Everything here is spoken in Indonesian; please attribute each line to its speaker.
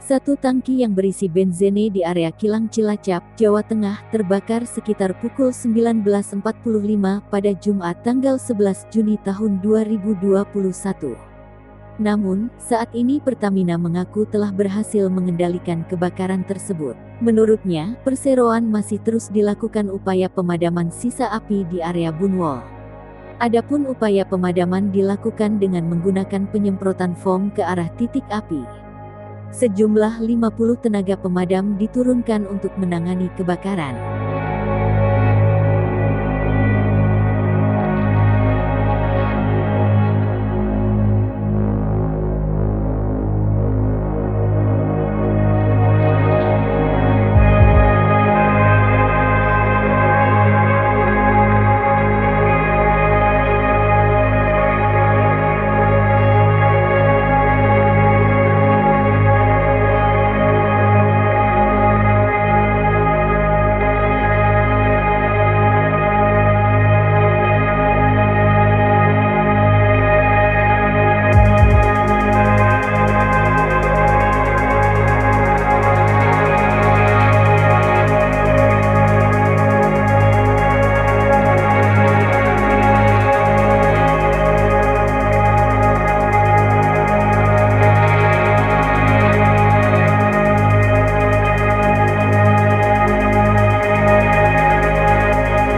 Speaker 1: Satu tangki yang berisi benzene di area Kilang Cilacap, Jawa Tengah, terbakar sekitar pukul 19.45 pada Jumat tanggal 11 Juni tahun 2021. Namun, saat ini Pertamina mengaku telah berhasil mengendalikan kebakaran tersebut. Menurutnya, perseroan masih terus dilakukan upaya pemadaman sisa api di area Bunwol. Adapun upaya pemadaman dilakukan dengan menggunakan penyemprotan foam ke arah titik api. Sejumlah 50 tenaga pemadam diturunkan untuk menangani kebakaran.